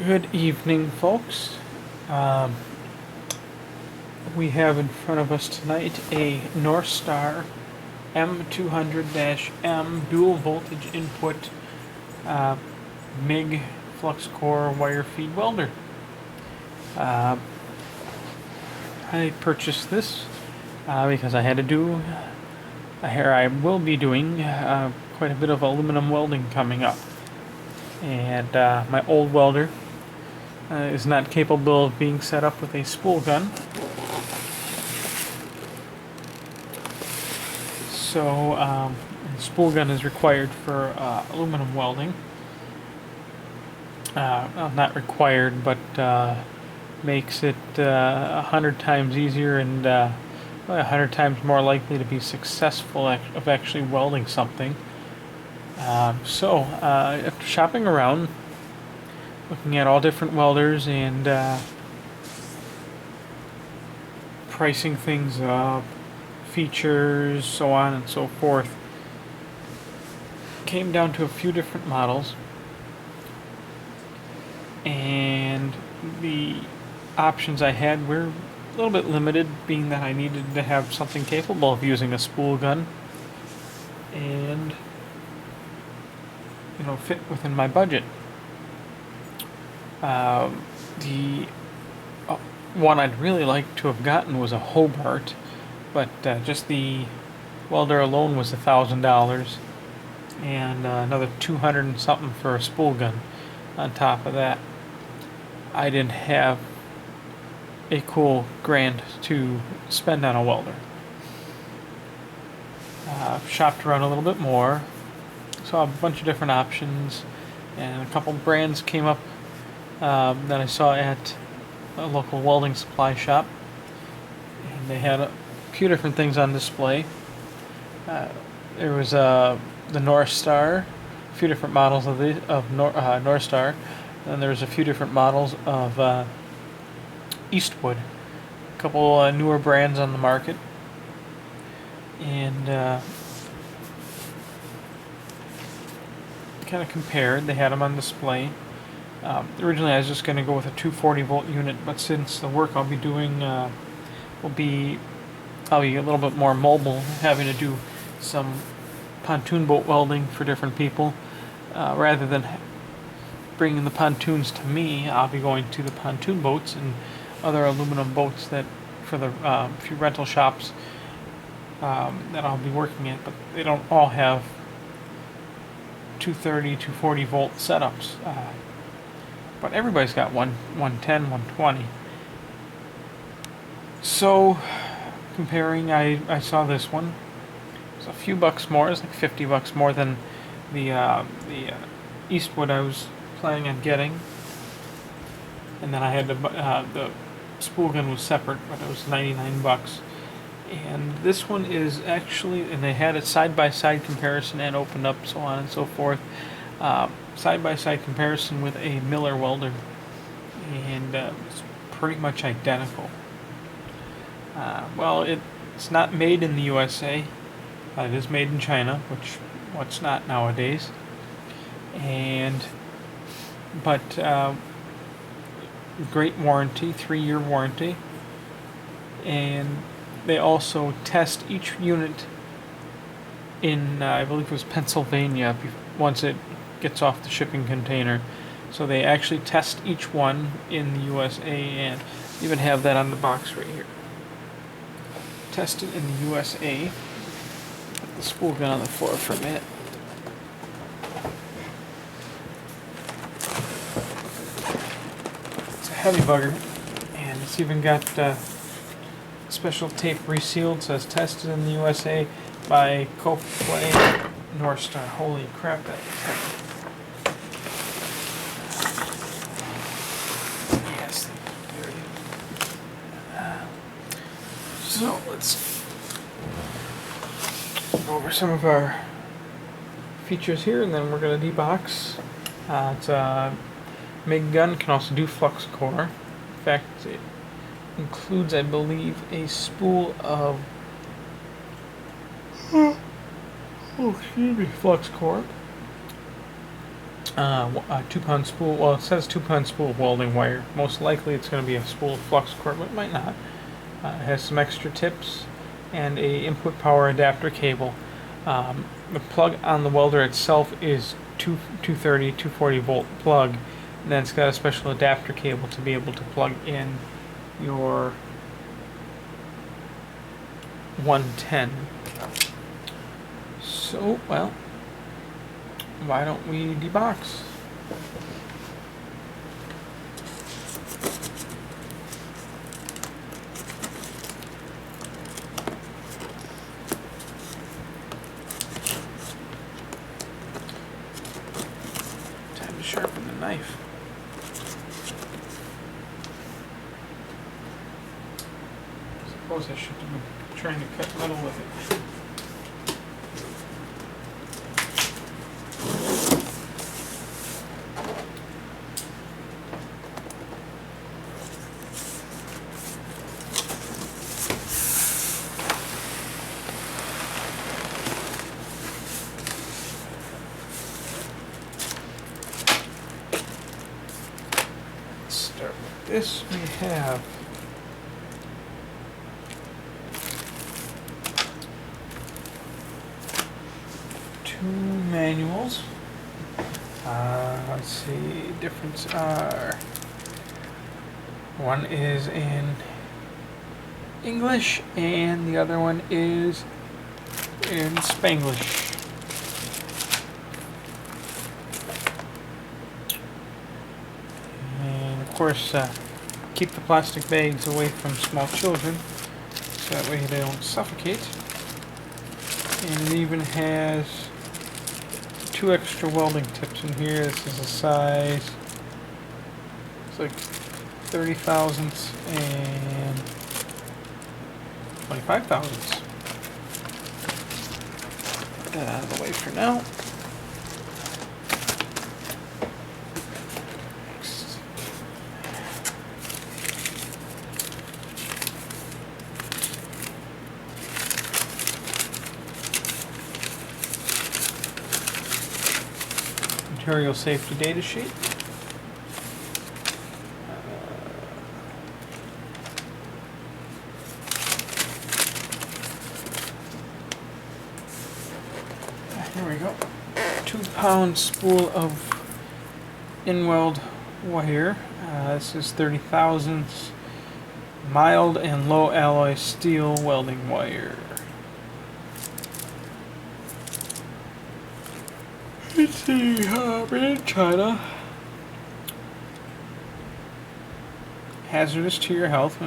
Good evening, folks. We have in front of us tonight a Norstar M200-M dual voltage input MIG flux core wire feed welder. I purchased this because I had to do, I will be doing quite a bit of aluminum welding coming up. And my old welder is not capable of being set up with a spool gun. So, a spool gun is required for aluminum welding. Well, not required, but makes it 100 times easier and 100 times more likely to be successful of actually welding something. After shopping around, looking at all different welders and pricing things up, features, so on and so forth, came down to a few different models, and the options I had were a little bit limited, being that I needed to have something capable of using a spool gun and fit within my budget. The one I'd really like to have gotten was a Hobart, but just the welder alone was $1,000, and another 200 and something for a spool gun on top of that. I didn't have a cool grand to spend on a welder. Shopped around a little bit more, saw a bunch of different options, and a couple brands came up that I saw at a local welding supply shop, and they had a few different things on display. There was the Norstar, a few different models of Norstar, and there was a few different models of Eastwood, a couple newer brands on the market, and kind of compared. They had them on display. Originally I was just going to go with a 240 volt unit, but since the work I'll be doing I'll be a little bit more mobile, having to do some pontoon boat welding for different people, rather than bringing the pontoons to me, I'll be going to the pontoon boats and other aluminum boats that for the few rental shops that I'll be working at, but they don't all have 230, 240 volt setups. But everybody's got 110, 120. So, comparing, I saw this one. It's a few bucks more. It's like 50 bucks more than the Eastwood I was planning on getting. And then I had the spool gun was separate, but it was 99 bucks. And this one is actually, and they had a side-by-side comparison and opened up, so on and so forth. Side-by-side comparison with a Miller welder, and it's pretty much identical. Well, it's not made in the USA. It is made in China, which what's not nowadays. But great warranty, 3-year warranty, and they also test each unit in, I believe it was Pennsylvania, once it gets off the shipping container. So they actually test each one in the USA, and even have that on the box right here. Tested in the USA. Put the spool gun on the floor for a minute. It's a heavy bugger, and it's even got special tape resealed. It says tested in the USA by Coplay Norstar. Holy crap, that is heavy. Yes, there it is. So let's go over some of our features here, and then we're going to debox. It's a MIG Gun, can also do flux core. In fact, it includes, I believe, a spool of flux core. a 2-pound spool. Well, it says 2-pound spool of welding wire. Most likely it's going to be a spool of flux core, but it might not. It has some extra tips and a input power adapter cable. The plug on the welder itself is 230, 240 volt plug. And then it's got a special adapter cable to be able to plug in your 110. So, well, why don't we debox? Time to sharpen the knife. I suppose I should have been trying to cut metal with it. Start with this. We have two manuals. Let's see, difference are one is in English and the other one is in Spanglish. And of course, keep the plastic bags away from small children so that way they don't suffocate. And it even has 2 extra welding tips in here. This is a size, it's like 30 thousandths and 25 thousandths. Put that out of the way for now. Next. Material safety data sheet. Here we go. 2-pound spool of Inweld wire. This is 30 thousandths mild and low alloy steel welding wire. Let's see, made in China. Hazardous to your health.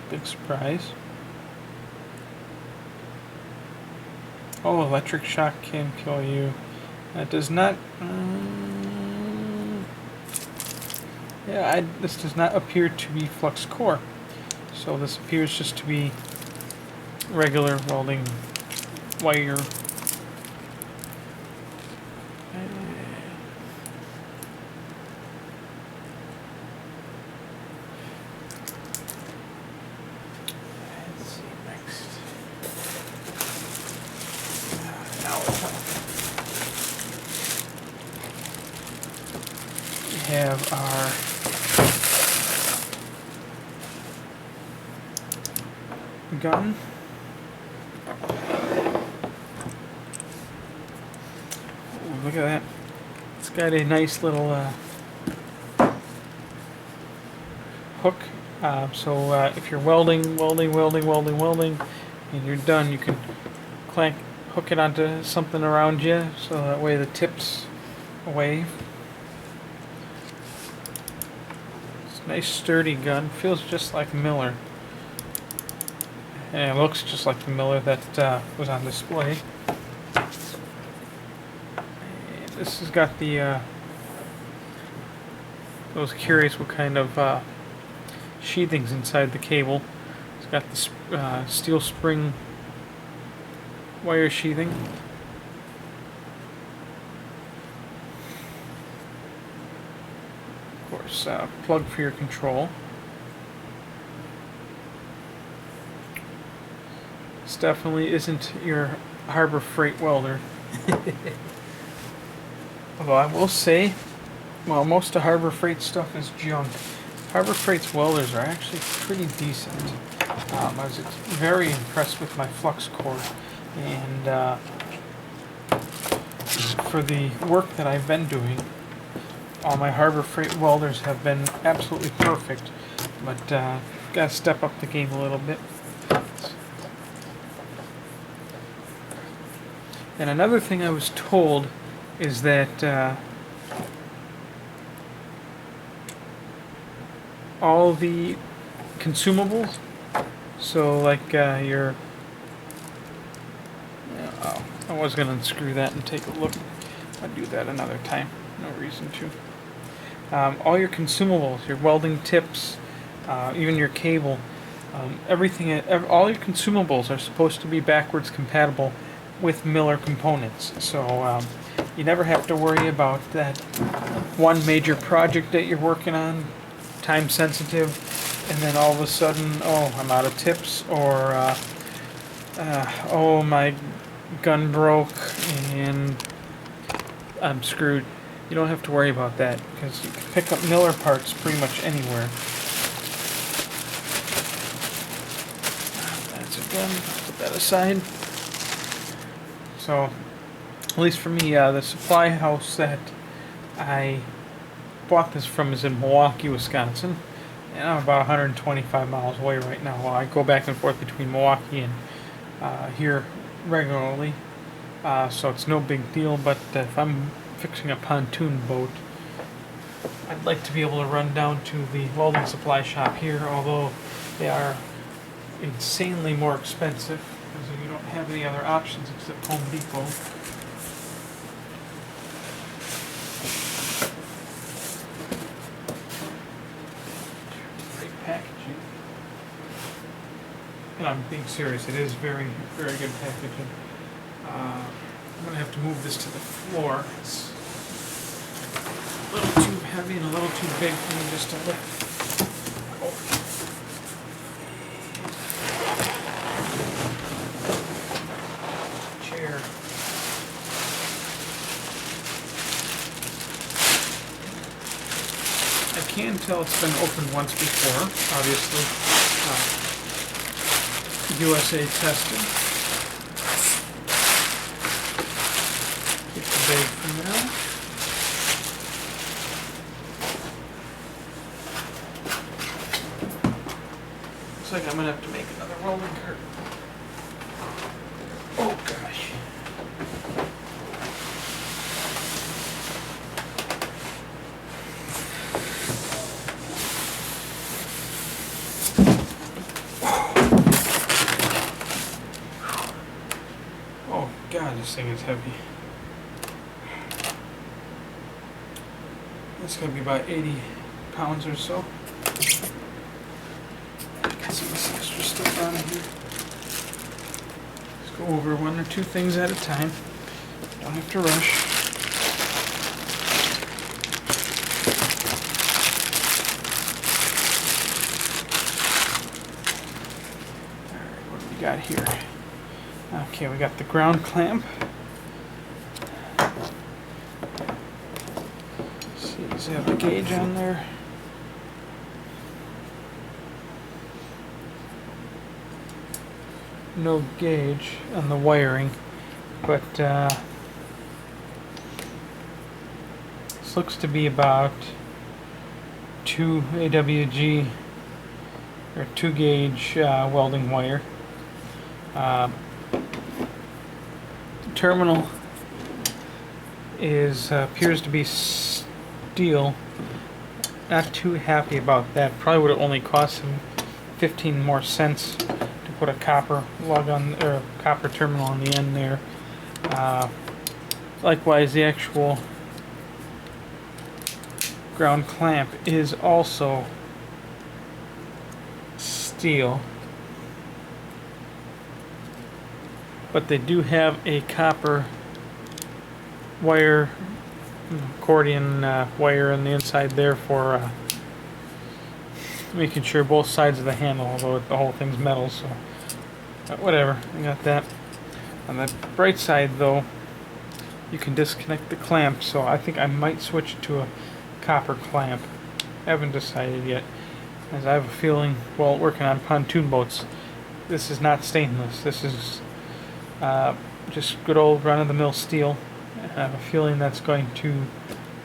Big surprise. Oh, electric shock can kill you. That does not. This does not appear to be flux core. So this appears just to be regular welding wire. Let's see next. Now we have our gun. Ooh, look at that. It's got a nice little hook. So if you're welding, and you're done, you can hook it onto something around you, so that way the tip's away. It's a nice sturdy gun. Feels just like Miller. And it looks just like the Miller that was on display. And this has got the, I was curious what kind of sheathings inside the cable. It's got the steel spring wire sheathing. Of course, plug for your control. This definitely isn't your Harbor Freight welder. Although I will say, well, most of Harbor Freight stuff is junk. Harbor Freight's welders are actually pretty decent. I was very impressed with my flux core, and for the work that I've been doing, all my Harbor Freight welders have been absolutely perfect, but gotta step up the game a little bit. And another thing I was told is that all the consumables, so like your, oh, I was going to unscrew that and take a look. I'll do that another time, no reason to. All your consumables, your welding tips, even your cable, everything, all your consumables are supposed to be backwards compatible with Miller components. So you never have to worry about that one major project that you're working on, time sensitive, and then all of a sudden, oh, I'm out of tips, or oh, my gun broke and I'm screwed. You don't have to worry about that because you can pick up Miller parts pretty much anywhere. That's a gun. Put that aside. So, at least for me, the supply house that I bought this from is in Milwaukee, Wisconsin, and I'm about 125 miles away right now. Well, I go back and forth between Milwaukee and here regularly, so it's no big deal. But if I'm fixing a pontoon boat, I'd like to be able to run down to the welding supply shop here, although they are insanely more expensive because you don't have any other options except Home Depot. Great packaging. And I'm being serious, it is very, very good packaging. I'm going to have to move this to the floor. It's a little too heavy and a little too big for me just to lift. Chair. I can tell it's been opened once before, obviously. USA tested. Get the bag from there. Looks like I'm going to have to make another welding cart. Oh gosh. Oh god, this thing is heavy. It's going to be about 80 pounds or so. Get some of this extra stuff out of here. Let's go over one or two things at a time. Don't have to rush. Alright, what do we got here? Okay, we got the ground clamp. Does it have a gauge on there? No gauge on the wiring, but this looks to be about 2 AWG or 2 gauge welding wire. The terminal is appears to be steel. Not too happy about that. Probably would have only cost him 15 more cents to put a copper lug on, or copper terminal on the end there. Likewise, the actual ground clamp is also steel, but they do have a copper wire, accordion wire on the inside there for making sure both sides of the handle, although the whole thing's metal, so whatever, I got that. On the bright side though, you can disconnect the clamp, so I think I might switch to a copper clamp. Haven't decided yet, as I have a feeling, while working on pontoon boats, this is not stainless. This is just good old run-of-the-mill steel. And I have a feeling that's going to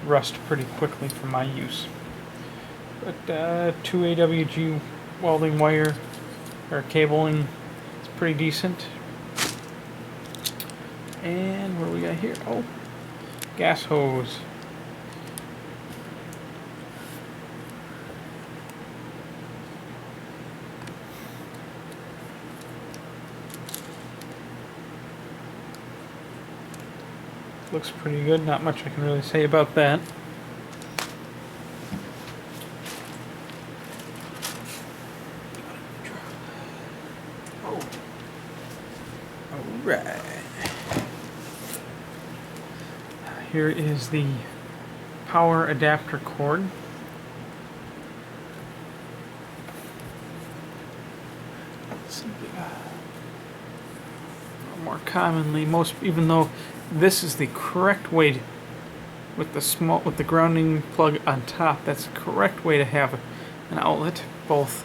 rust pretty quickly for my use. But 2 AWG welding wire or cabling, it's pretty decent. And what do we got here? Oh, gas hose. Looks pretty good, not much I can really say about that. Oh. Alright. Here is the power adapter cord. More commonly, even though this is the correct way with the grounding plug on top, that's the correct way to have an outlet, both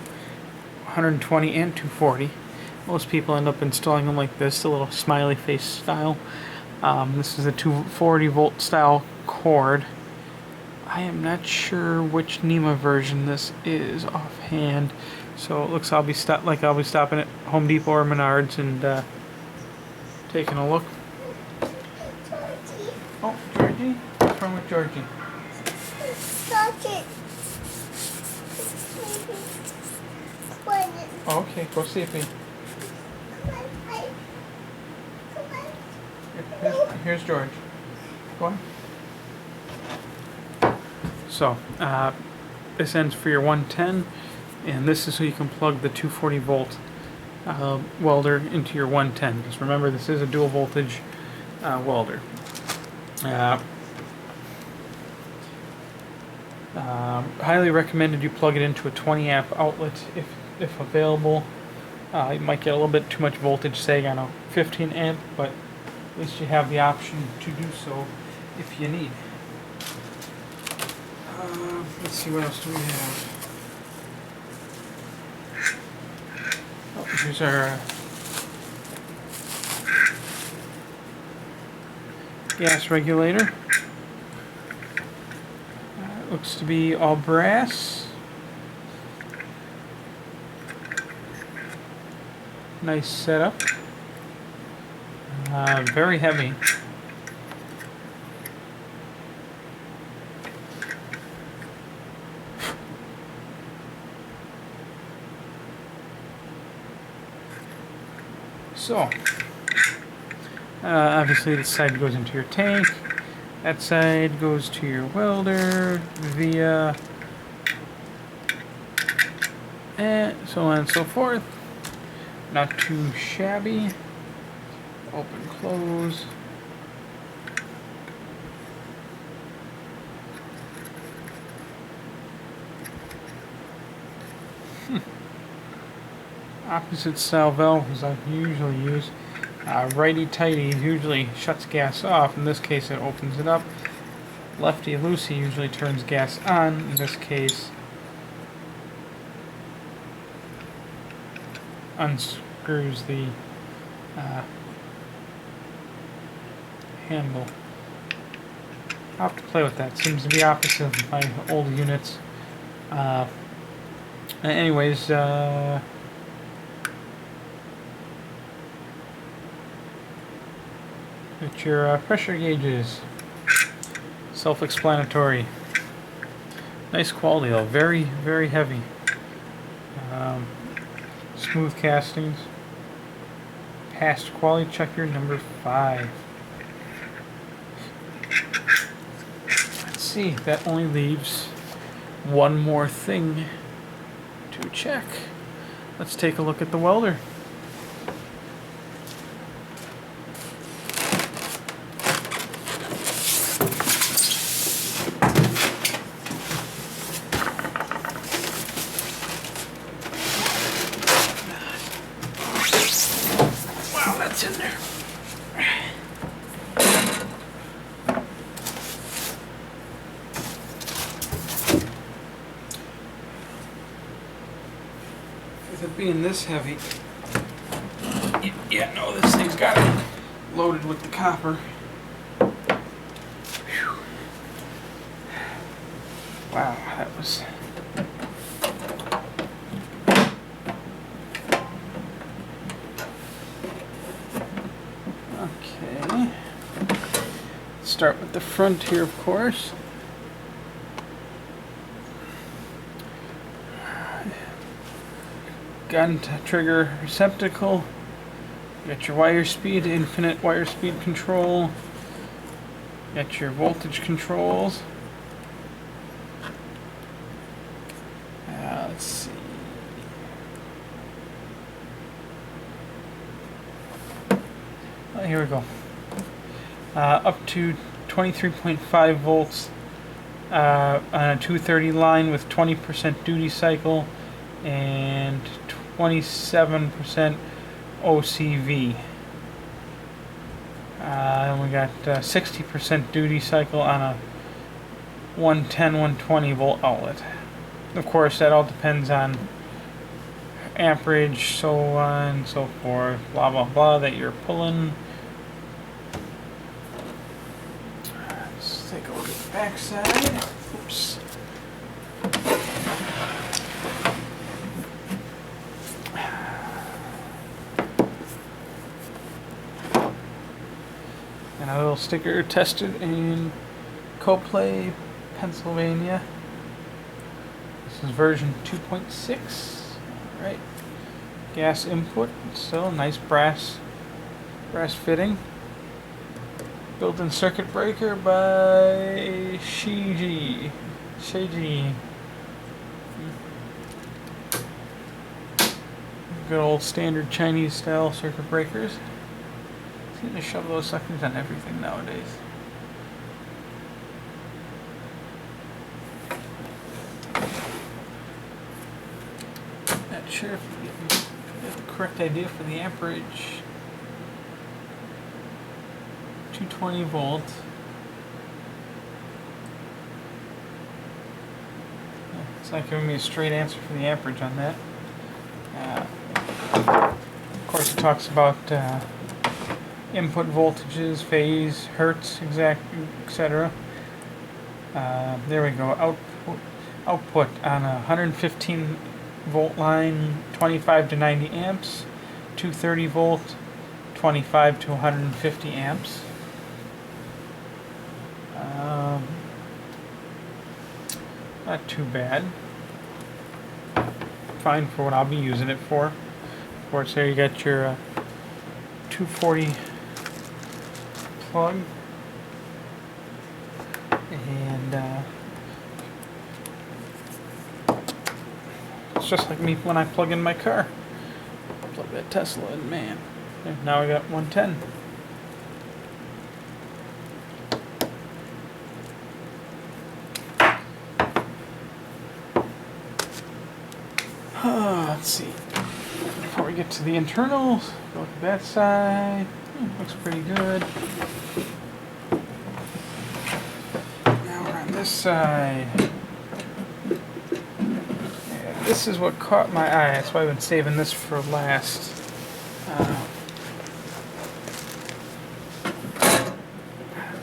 120 and 240. Most people end up installing them like this, a little smiley face style. This is a 240 volt style cord. I am not sure which NEMA version this is offhand, so it looks I'll be stopping at Home Depot or Menards and taking a look. Oh, Georgie? What's wrong with Georgie? Oh, okay, go see if he... Here's George. Go on. So, this ends for your 110, and this is so you can plug the 240 volt welder into your 110. Because remember, this is a dual voltage welder. Highly recommended you plug it into a 20 amp outlet if available. You might get a little bit too much voltage sag on a 15 amp, but at least you have the option to do so if you need. Let's see, what else do we have? Oh, here's our gas regulator. Looks to be all brass. Nice setup. Very heavy. So, obviously this side goes into your tank, that side goes to your welder via, and so on and so forth. Not too shabby. Open, close. Opposite style valve as I usually use. Righty-tighty usually shuts gas off. In this case, it opens it up. Lefty-loosey usually turns gas on. In this case, unscrews the handle. I'll have to play with that. Seems to be opposite of my old units. Anyways, it's your pressure gauges. Self-explanatory. Nice quality though. Very, very heavy. Smooth castings. Passed quality checker number 5. Let's see. That only leaves one more thing to check. Let's take a look at the welder. Wow, that's in there. with it being this heavy, yeah, no, this thing's got it loaded with the copper. Whew. Wow, that was... Okay. Start with the front here, of course. Gun to trigger receptacle. You got your wire speed, infinite wire speed control. You got your voltage controls. Let's see. Oh, here we go. Up to 23.5 volts on a 230 line with 20% duty cycle and 27% OCV. And we got 60% duty cycle on a 110, 120 volt outlet. Of course, that all depends on amperage, so on and so forth, blah blah blah, that you're pulling. Let's take a look at the back side. Oops. And a little sticker tested in Coplay, Pennsylvania. This is version 2.6. Alright. Gas input, still nice brass fitting. Built-in circuit breaker by Shiji. Good old standard Chinese style circuit breakers. Seem to shove those suckers on everything nowadays. Not sure if we get the correct idea for the amperage. 220 volts. It's not giving me a straight answer for the amperage on that. Of course, it talks about input voltages, phase, hertz, exact, etc. There we go. Output on a 115 volt line, 25 to 90 amps, 230 volt, 25 to 150 amps. Not too bad. Fine for what I'll be using it for. Of course, there you got your 240 plug, and it's just like me when I plug in my car. Plug that Tesla in, man. And now we got 110. Let's see. Before we get to the internals, go to that side. Looks pretty good. Now we're on this side. Yeah, this is what caught my eye. That's why I've been saving this for last.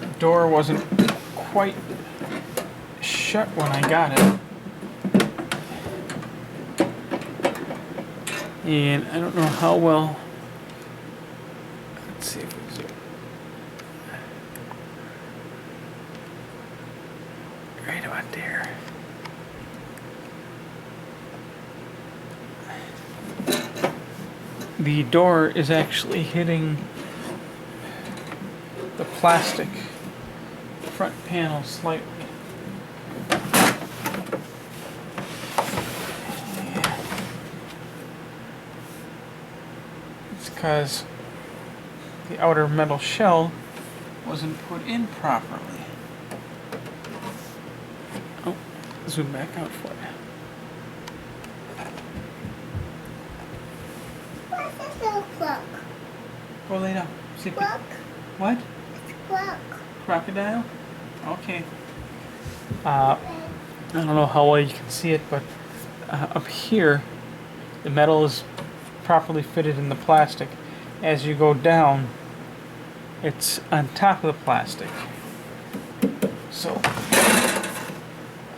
The door wasn't quite shut when I got it. And I don't know how well. Let's see if we zoom. Right about there. The door is actually hitting the plastic front panel slightly. Because the outer metal shell wasn't put in properly. Oh, zoom back out for you. What's this little clock? Go lay down. See Clock? what? It's a clock. Crocodile? Okay. I don't know how well you can see it, but up here the metal is properly fitted in the plastic. As you go down, it's on top of the plastic. So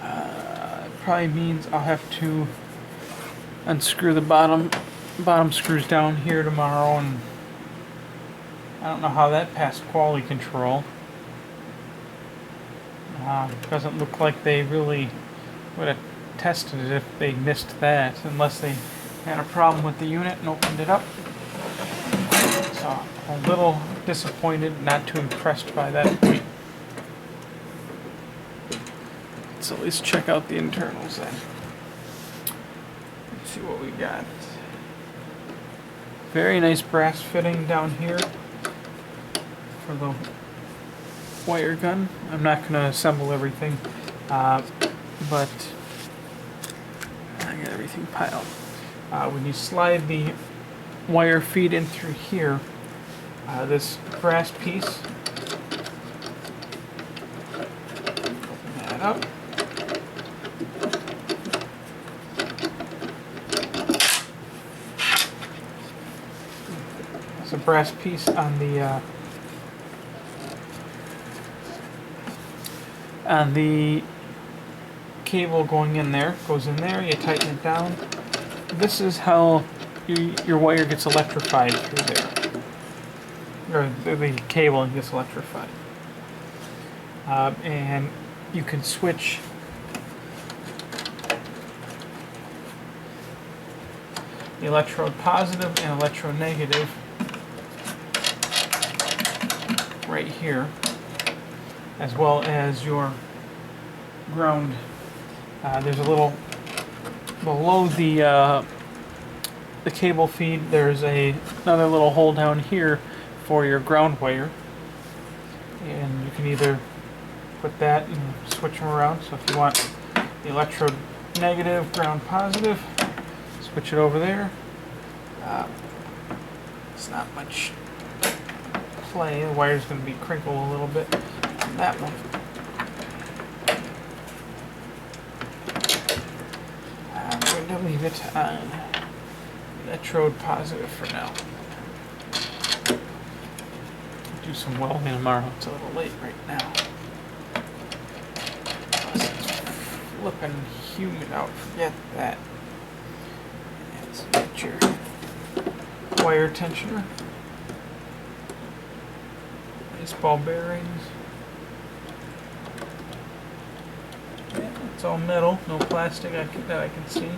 it probably means I'll have to unscrew the bottom screws down here tomorrow, and I don't know how that passed quality control. Doesn't look like they really would have tested it if they missed that, unless they had a problem with the unit and opened it up. So a little disappointed, not too impressed by that point. Let's at least check out the internals then. Let's see what we got. Very nice brass fitting down here for the wire gun. I'm not going to assemble everything, but I got everything piled. When you slide the wire feed in through here, this brass piece, open that up. There's a brass piece on the cable going in there. Goes in there, you tighten it down. This is how your wire gets electrified through there, or the cable gets electrified. And you can switch the electrode positive and electrode negative right here, as well as your ground. There's a little below the cable feed. There's another little hole down here for your ground wire, and you can either put that and switch them around. So if you want the electrode negative, ground positive, switch it over there. It's not much play. The wire's going to be crinkled a little bit on that one. I'm going to leave it on electrode positive for now. Do some welding tomorrow. It's a little late right now. Plus it's flipping humid out. Forget that. Let's get your wire tensioner. Nice ball bearings. Yeah, it's all metal, no plastic that I can see.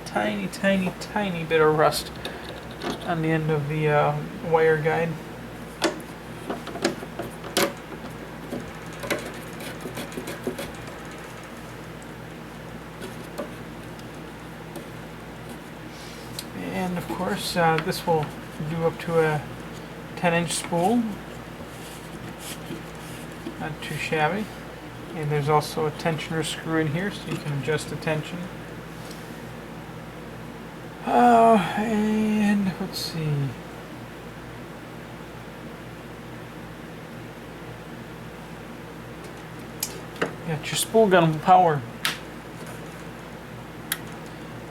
Tiny, tiny, tiny bit of rust on the end of the wire guide. And of course, this will do up to a 10-inch spool. Not too shabby. And there's also a tensioner screw in here, so you can adjust the tension. And let's see. Got your spool gun power,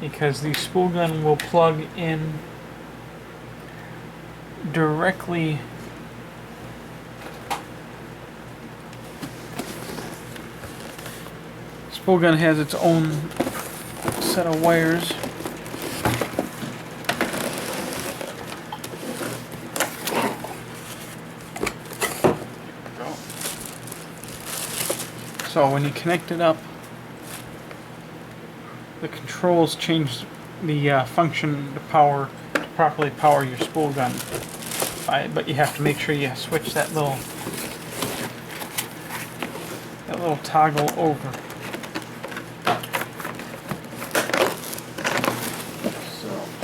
because the spool gun will plug in directly spool gun has its own set of wires. So when you connect it up, the controls change the function to properly power your spool gun. But you have to make sure you switch that little toggle over.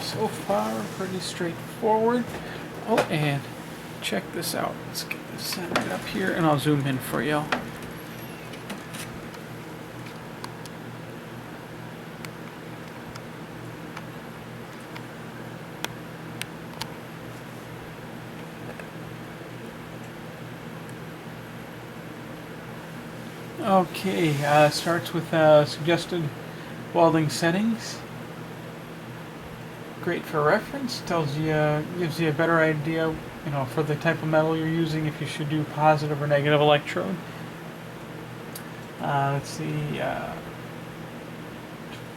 So far pretty straightforward. Oh, and check this out. Let's get this centered up here, and I'll zoom in for you. Okay, starts with suggested welding settings. Great for reference. Tells you, gives you a better idea, for the type of metal you're using, if you should do positive or negative electrode. Let's see.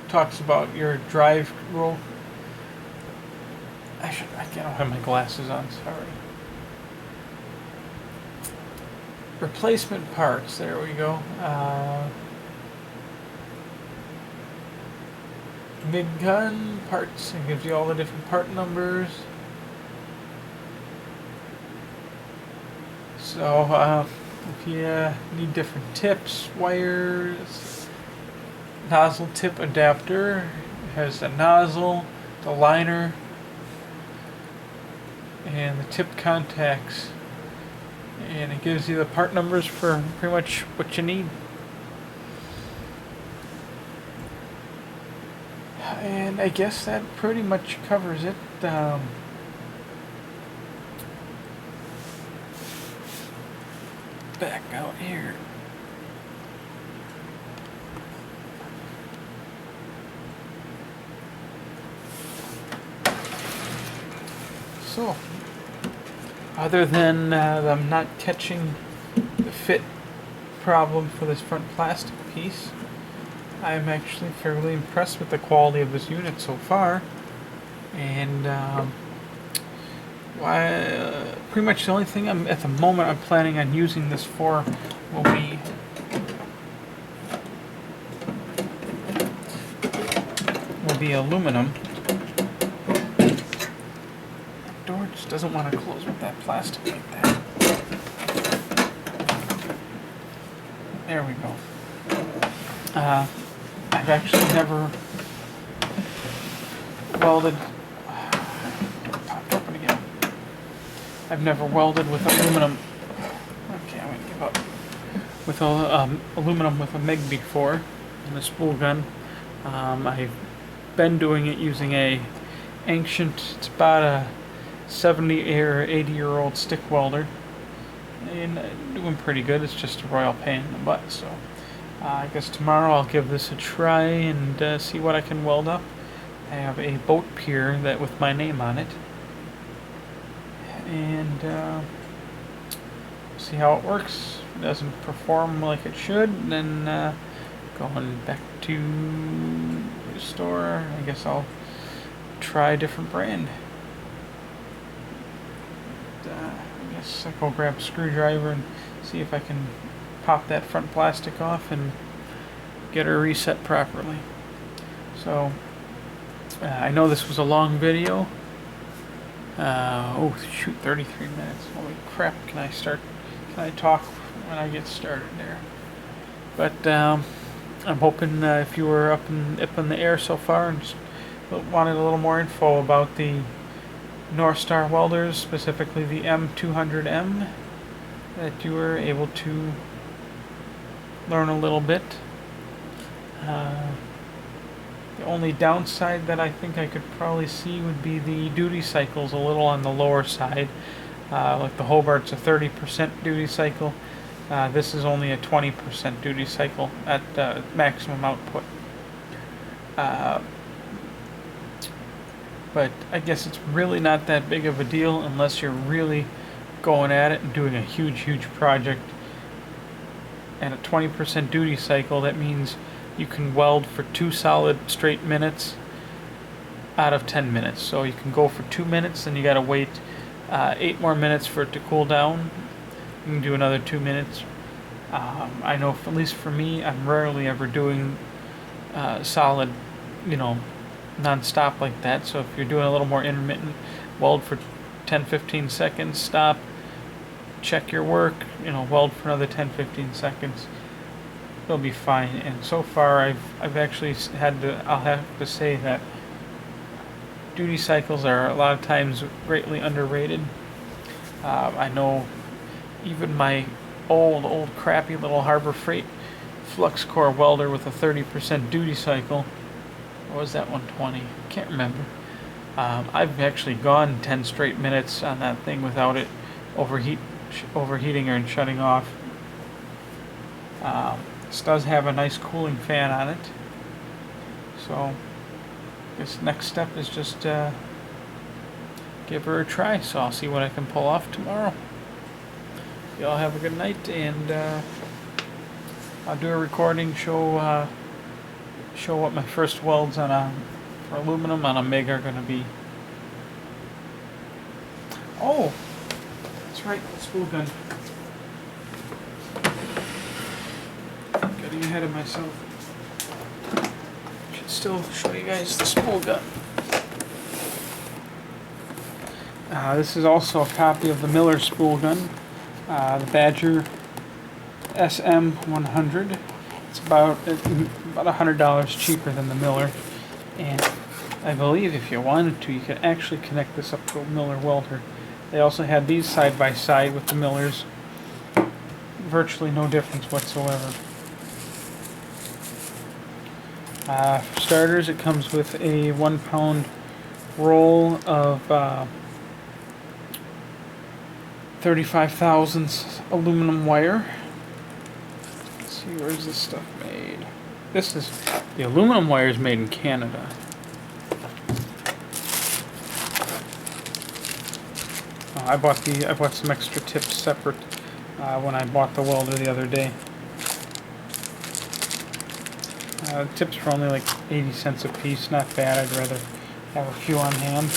Talks about your drive roll. I don't have my glasses on. Sorry. Replacement parts. There we go. MIG Gun parts. It gives you all the different part numbers. So if you need different tips, wires, nozzle tip adapter, it has the nozzle, the liner, and the tip contacts, and it gives you the part numbers for pretty much what you need. And I guess that pretty much covers it. Back out here. So, other than them not catching the fit problem for this front plastic piece, I'm actually fairly impressed with the quality of this unit so far. And pretty much the only thing at the moment I'm planning on using this for will be aluminum. That door just doesn't want to close with that plastic like that. There we go. I've actually never welded. Popped open again. I've never welded with aluminum. Okay, I'm gonna give up. With aluminum with a MIG before, and a spool gun. I've been doing it using a ancient. It's about a 70 or 80-year-old stick welder, and doing pretty good. It's just a royal pain in the butt. So I guess tomorrow I'll give this a try and see what I can weld up. I have a boat pier that with my name on it, and see how it works. If it doesn't perform like it should, then going back to the store, I guess I'll try a different brand. I guess I'll go grab a screwdriver and see if I can pop that front plastic off and get her reset properly. So I know this was a long video. Oh shoot, 33 minutes. Holy crap, can I talk when I get started there? But I'm hoping if you were up in the air so far and just wanted a little more info about the Norstar welders, specifically the M200-M, that you were able to learn a little bit. The only downside that I think I could probably see would be the duty cycles a little on the lower side. Like the Hobart's a 30% duty cycle. This is only a 20% duty cycle at maximum output. But I guess it's really not that big of a deal unless you're really going at it and doing a huge project. And a 20% duty cycle, that means you can weld for 2 solid straight minutes out of 10 minutes. So you can go for 2 minutes, and you gotta wait 8 more minutes for it to cool down. You can do another 2 minutes. I know, at least for me, I'm rarely ever doing solid, non-stop like that. So if you're doing a little more intermittent, weld for 10-15 seconds, stop, check your work, weld for another 10-15 seconds. It'll be fine. And so far I've actually I'll have to say that duty cycles are a lot of times greatly underrated. I know even my old crappy little Harbor Freight flux core welder with a 30% duty cycle, or was that 120? Can't remember. I've actually gone 10 straight minutes on that thing without it overheating or shutting off. This does have a nice cooling fan on it, So I guess next step is just give her a try. So I'll see what I can pull off tomorrow. Y'all have a good night, and I'll do a recording, show what my first welds on for aluminum on a MIG are going to be. Oh, that's right, spool gun. Getting ahead of myself. Should still show you guys the spool gun. This is also a copy of the Miller spool gun, the Badger SM-100. It's about $100 cheaper than the Miller, and I believe if you wanted to, you could actually connect this up to a Miller welder. They also had these side by side with the Millers. Virtually no difference whatsoever. For starters, it comes with a 1 pound roll of 35 thousandths aluminum wire. Let's see, where's this stuff made? This is, the aluminum wire is made in Canada. I bought some extra tips separate when I bought the welder the other day. Tips were only like 80 cents a piece, not bad. I'd rather have a few on hand.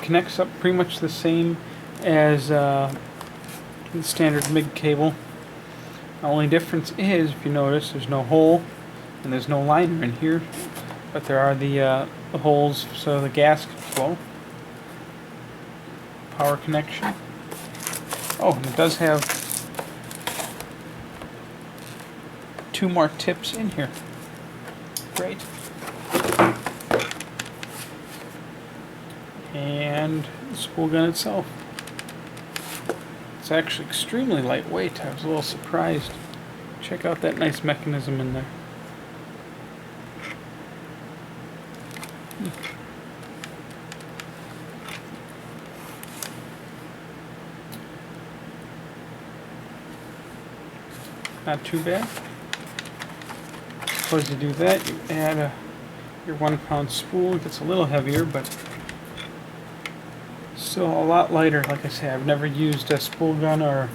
Connects up pretty much the same as the standard MIG cable. The only difference is, if you notice, there's no hole and there's no liner in here, but there are the holes so the gas can flow. Power connection. Oh, and it does have 2 more tips in here. Great. And the spool gun itself. It's actually extremely lightweight. I was a little surprised. Check out that nice mechanism in there. Not too bad. Suppose you do that, you add your 1 pound spool. It gets a little heavier, but still a lot lighter. Like I say, I've never used a spool gun or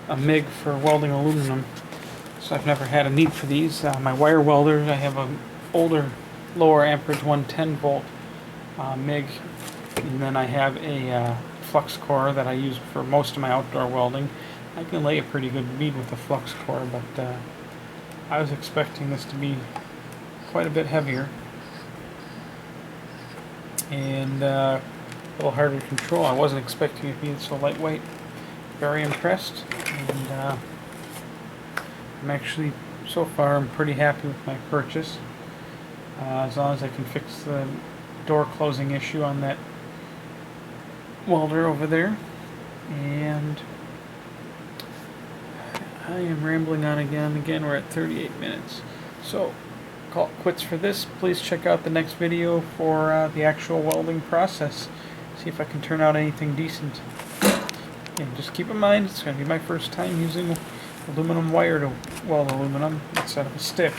a MIG for welding aluminum, so I've never had a need for these. My wire welder, I have an older lower amperage 110 volt MIG, and then I have a flux core that I use for most of my outdoor welding. I can lay a pretty good bead with the flux core, but I was expecting this to be quite a bit heavier and a little harder to control. I wasn't expecting it to be so lightweight. Very impressed, and I'm actually, so far, I'm pretty happy with my purchase. As long as I can fix the door closing issue on that welder over there. And I am rambling on again. Again, we're at 38 minutes. So, call it quits for this. Please check out the next video for the actual welding process. See if I can turn out anything decent. And just keep in mind, it's going to be my first time using aluminum wire to weld aluminum instead of a stick.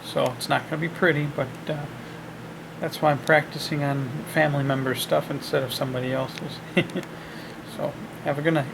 So it's not going to be pretty, but that's why I'm practicing on family member stuff instead of somebody else's. So have a good night.